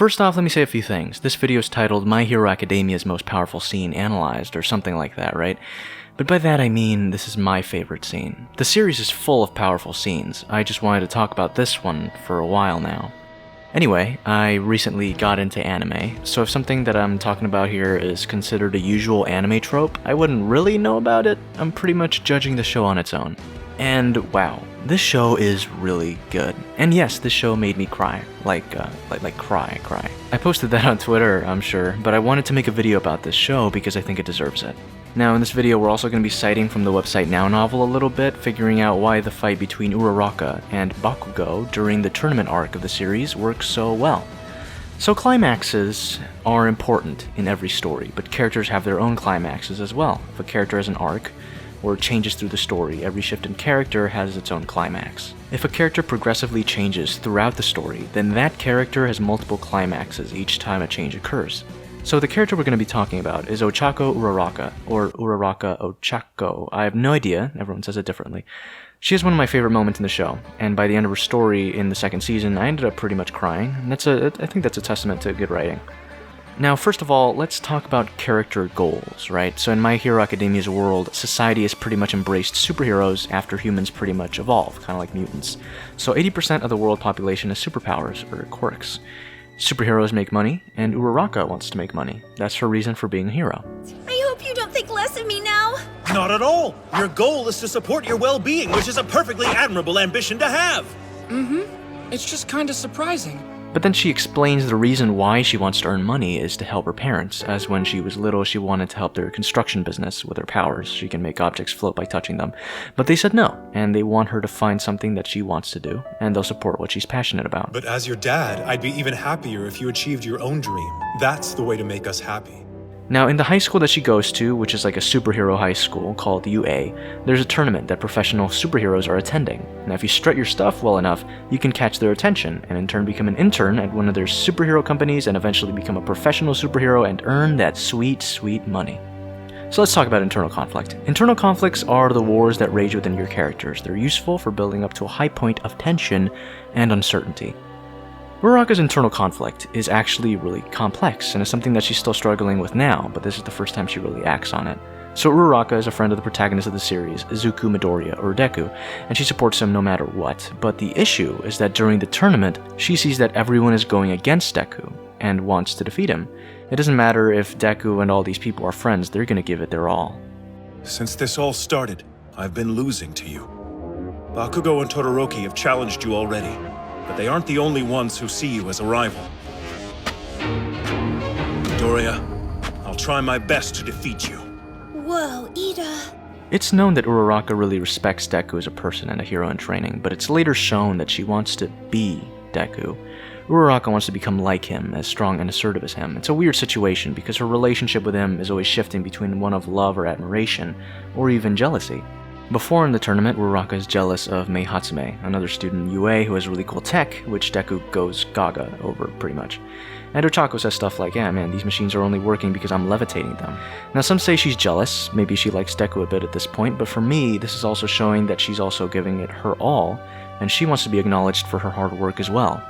First off, let me say a few things. This video is titled My Hero Academia's Most Powerful Scene Analyzed, or something like that, right? But by that I mean this is my favorite scene. The series is full of powerful scenes. I just wanted to talk about this one for a while now. Anyway, I recently got into anime, so if something that I'm talking about here is considered a usual anime trope, I wouldn't really know about it. I'm pretty much judging the show on its own. And wow, this show is really good. And yes, this show made me cry. Like cry. I posted that on Twitter, I'm sure, but I wanted to make a video about this show because I think it deserves it. Now, in this video, we're also going to be citing from the website NOWNOVEL a little bit, figuring out why the fight between Uraraka and Bakugo during the tournament arc of the series works so well. So climaxes are important in every story, but characters have their own climaxes as well. If a character has an arc, or changes through the story, every shift in character has its own climax. If a character progressively changes throughout the story, then that character has multiple climaxes each time a change occurs. So the character we're going to be talking about is Ochaco Uraraka, or Uraraka Ochaco. I have no idea, everyone says it differently. She has one of my favorite moments in the show, and by the end of her story in the second season, I ended up pretty much crying, and I think that's a testament to good writing. Now, first of all, let's talk about character goals, right? So in My Hero Academia's world, society has pretty much embraced superheroes after humans pretty much evolve, kind of like mutants. So 80% of the world population has superpowers, or quirks. Superheroes make money, and Uraraka wants to make money. That's her reason for being a hero. I hope you don't think less of me now. Not at all! Your goal is to support your well-being, which is a perfectly admirable ambition to have! It's just kinda surprising. But then she explains the reason why she wants to earn money is to help her parents, as when she was little she wanted to help their construction business with her powers. She can make objects float by touching them. But they said no, and they want her to find something that she wants to do, and they'll support what she's passionate about. But as your dad, I'd be even happier if you achieved your own dream. That's the way to make us happy. Now, in the high school that she goes to, which is like a superhero high school called UA, there's a tournament that professional superheroes are attending. Now, if you strut your stuff well enough, you can catch their attention, and in turn become an intern at one of their superhero companies and eventually become a professional superhero and earn that sweet, sweet money. So let's talk about internal conflict. Internal conflicts are the wars that rage within your characters. They're useful for building up to a high point of tension and uncertainty. Uraraka's internal conflict is actually really complex, and is something that she's still struggling with now, but this is the first time she really acts on it. So Uraraka is a friend of the protagonist of the series, Izuku Midoriya, or Deku, and she supports him no matter what. But the issue is that during the tournament, she sees that everyone is going against Deku, and wants to defeat him. It doesn't matter if Deku and all these people are friends, they're gonna give it their all. Since this all started, I've been losing to you. Bakugo and Todoroki have challenged you already, but they aren't the only ones who see you as a rival. Midoriya, I'll try my best to defeat you. Whoa, Ida. It's known that Uraraka really respects Deku as a person and a hero in training, but it's later shown that she wants to be Deku. Uraraka wants to become like him, as strong and assertive as him. It's a weird situation because her relationship with him is always shifting between one of love or admiration, or even jealousy. Before in the tournament, Uraraka is jealous of Mei Hatsume, another student in UA who has really cool tech, which Deku goes gaga over pretty much. And Ochaco says stuff like, yeah man, these machines are only working because I'm levitating them. Now some say she's jealous, maybe she likes Deku a bit at this point, but for me, this is also showing that she's also giving it her all, and she wants to be acknowledged for her hard work as well.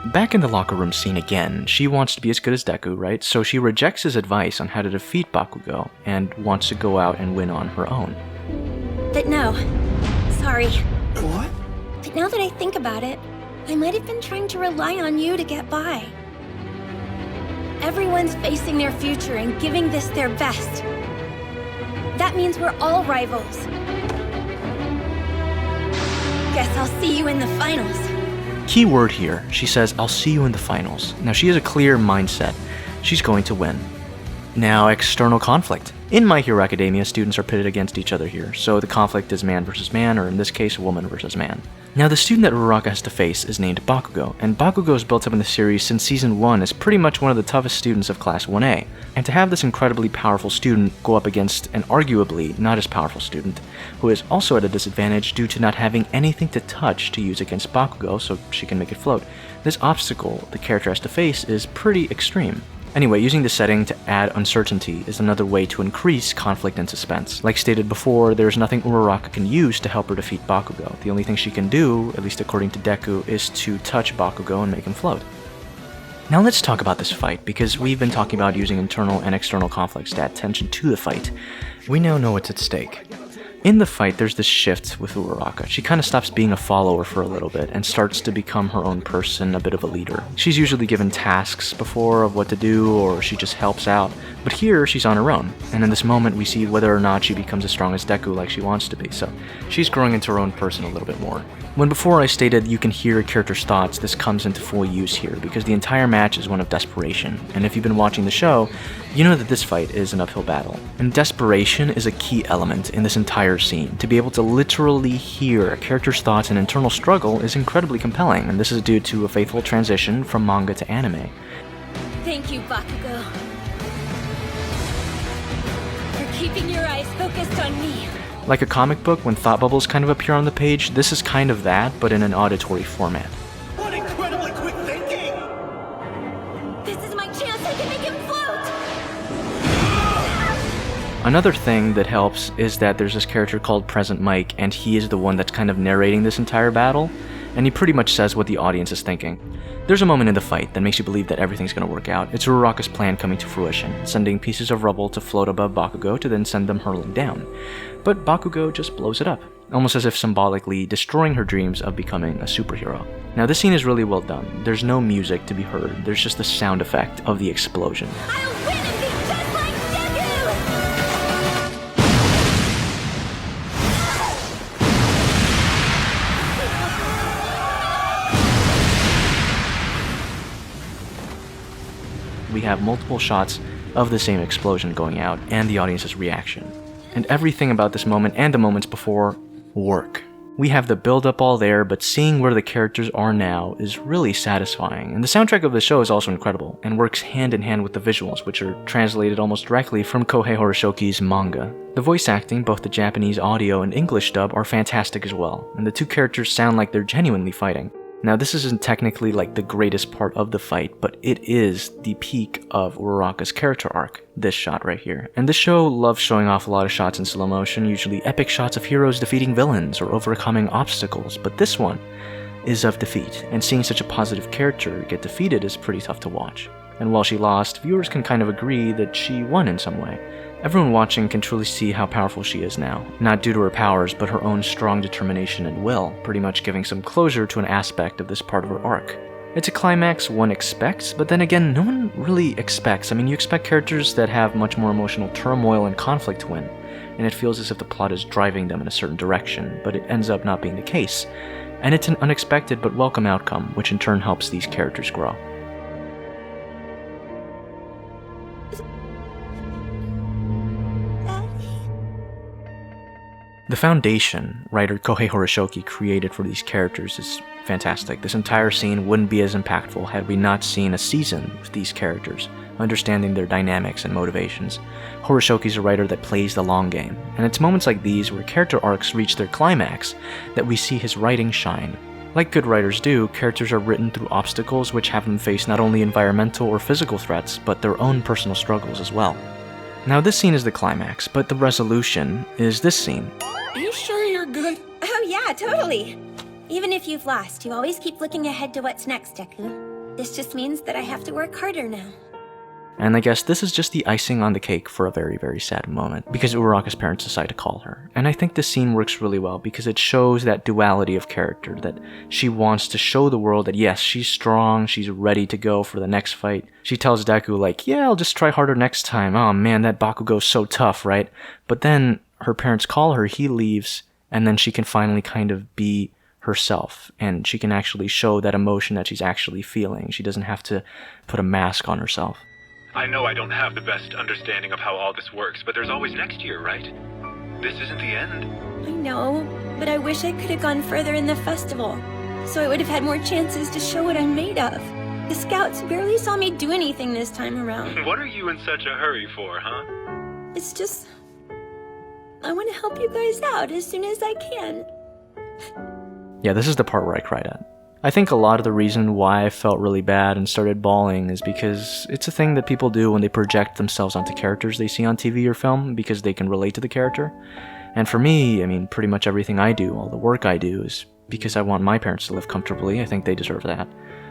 Back in the locker room scene again, she wants to be as good as Deku, right? So she rejects his advice on how to defeat Bakugo, and wants to go out and win on her own. But no. Sorry. What? But now that I think about it, I might have been trying to rely on you to get by. Everyone's facing their future and giving this their best. That means we're all rivals. Guess I'll see you in the finals. Key word here, she says, I'll see you in the finals. Now she has a clear mindset. She's going to win. Now, external conflict. In My Hero Academia, students are pitted against each other here, so the conflict is man versus man, or in this case, woman versus man. Now, the student that Uraraka has to face is named Bakugo, and Bakugo is built up in the series since Season 1 as pretty much one of the toughest students of Class 1A. And to have this incredibly powerful student go up against an arguably not as powerful student, who is also at a disadvantage due to not having anything to touch to use against Bakugo so she can make it float, this obstacle the character has to face is pretty extreme. Anyway, using the setting to add uncertainty is another way to increase conflict and suspense. Like stated before, there's nothing Uraraka can use to help her defeat Bakugo. The only thing she can do, at least according to Deku, is to touch Bakugo and make him float. Now let's talk about this fight, because we've been talking about using internal and external conflicts to add tension to the fight. We now know what's at stake. In the fight, there's this shift with Uraraka. She kind of stops being a follower for a little bit and starts to become her own person, a bit of a leader. She's usually given tasks before of what to do, or she just helps out. But here, she's on her own, and in this moment we see whether or not she becomes as strong as Deku like she wants to be, so she's growing into her own person a little bit more. When before I stated you can hear a character's thoughts, this comes into full use here, because the entire match is one of desperation, and if you've been watching the show, you know that this fight is an uphill battle. And desperation is a key element in this entire scene. To be able to literally hear a character's thoughts and internal struggle is incredibly compelling, and this is due to a faithful transition from manga to anime. Thank you, Bakugo, for keeping your eyes focused on me. Like a comic book, when thought bubbles kind of appear on the page, this is kind of that, but in an auditory format. What incredibly quick thinking! This is my chance, I can make him float! Another thing that helps is that there's this character called Present Mike, and he is the one that's kind of narrating this entire battle, and he pretty much says what the audience is thinking. There's a moment in the fight that makes you believe that everything's going to work out. It's Uraraka's plan coming to fruition, sending pieces of rubble to float above Bakugo to then send them hurling down. But Bakugo just blows it up, almost as if symbolically destroying her dreams of becoming a superhero. Now this scene is really well done. There's no music to be heard, there's just the sound effect of the explosion. I'll win and be just like Deku! We have multiple shots of the same explosion going out and the audience's reaction. And everything about this moment and the moments before work. We have the build-up all there, but seeing where the characters are now is really satisfying. And the soundtrack of the show is also incredible, and works hand in hand with the visuals, which are translated almost directly from Kohei Horoshoki's manga. The voice acting, both the Japanese audio and English dub, are fantastic as well, and the two characters sound like they're genuinely fighting. Now this isn't technically like the greatest part of the fight, but it is the peak of Uraraka's character arc, this shot right here. And this show loves showing off a lot of shots in slow motion, usually epic shots of heroes defeating villains or overcoming obstacles, but this one is of defeat, and seeing such a positive character get defeated is pretty tough to watch. And while she lost, viewers can kind of agree that she won in some way. Everyone watching can truly see how powerful she is now, not due to her powers, but her own strong determination and will, pretty much giving some closure to an aspect of this part of her arc. It's a climax one expects, but then again, no one really expects. I mean, you expect characters that have much more emotional turmoil and conflict to win, and it feels as if the plot is driving them in a certain direction, but it ends up not being the case. And it's an unexpected but welcome outcome, which in turn helps these characters grow. The foundation writer Kohei Horoshoki created for these characters is fantastic. This entire scene wouldn't be as impactful had we not seen a season with these characters, understanding their dynamics and motivations. Horoshoki's a writer that plays the long game, and it's moments like these where character arcs reach their climax that we see his writing shine. Like good writers do, characters are written through obstacles which have them face not only environmental or physical threats, but their own personal struggles as well. Now this scene is the climax, but the resolution is this scene. Are you sure you're good? Oh yeah, totally. Even if you've lost, you always keep looking ahead to what's next, Deku. This just means that I have to work harder now. And I guess this is just the icing on the cake for a very, very sad moment, because Uraraka's parents decide to call her. And I think this scene works really well because it shows that duality of character, that she wants to show the world that yes, she's strong, she's ready to go for the next fight. She tells Deku like, yeah, I'll just try harder next time. Oh man, that Bakugo's so tough, right? But then her parents call her, he leaves, and then she can finally kind of be herself, and she can actually show that emotion that she's actually feeling. She doesn't have to put a mask on herself. I know I don't have the best understanding of how all this works, but there's always next year, right? This isn't the end. I know, but I wish I could have gone further in the festival, so I would have had more chances to show what I'm made of. The scouts barely saw me do anything this time around. What are you in such a hurry for, huh? It's just... I want to help you guys out as soon as I can. Yeah, this is the part where I cried at. I think a lot of the reason why I felt really bad and started bawling is because it's a thing that people do when they project themselves onto characters they see on TV or film because they can relate to the character. And for me, I mean, pretty much everything I do, all the work I do, is because I want my parents to live comfortably. I think they deserve that.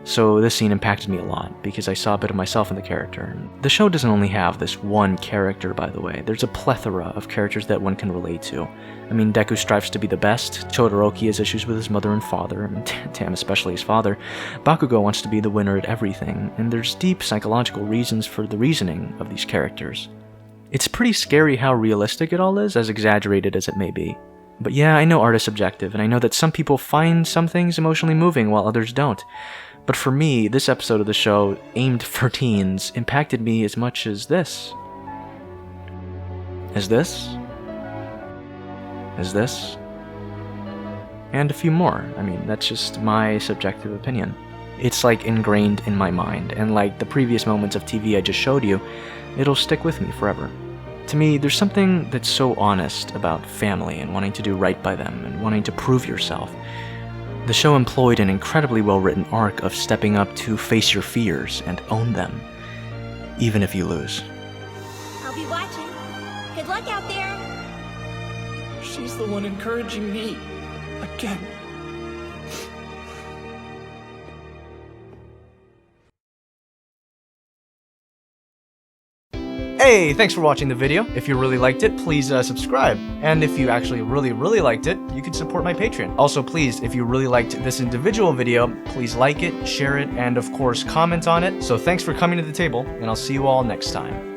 So this scene impacted me a lot, because I saw a bit of myself in the character. The show doesn't only have this one character, by the way. There's a plethora of characters that one can relate to. I mean, Deku strives to be the best, Todoroki has issues with his mother and father, and damn, especially his father. Bakugo wants to be the winner at everything, and there's deep psychological reasons for the reasoning of these characters. It's pretty scary how realistic it all is, as exaggerated as it may be. But yeah, I know art is subjective, and I know that some people find some things emotionally moving while others don't. But for me, this episode of the show, aimed for teens, impacted me as much as this. As this? As this? And a few more. I mean, that's just my subjective opinion. It's like ingrained in my mind, and like the previous moments of TV I just showed you, it'll stick with me forever. To me, there's something that's so honest about family and wanting to do right by them and wanting to prove yourself. The show employed an incredibly well-written arc of stepping up to face your fears and own them, even if you lose. I'll be watching. Good luck out there. She's the one encouraging me. Again. Hey, thanks for watching the video. If you really liked it, please subscribe. And if you actually really liked it, you can support my Patreon. Also, please, if you really liked this individual video, please like it, share it, and of course, comment on it. So thanks for coming to the table, and I'll see you all next time.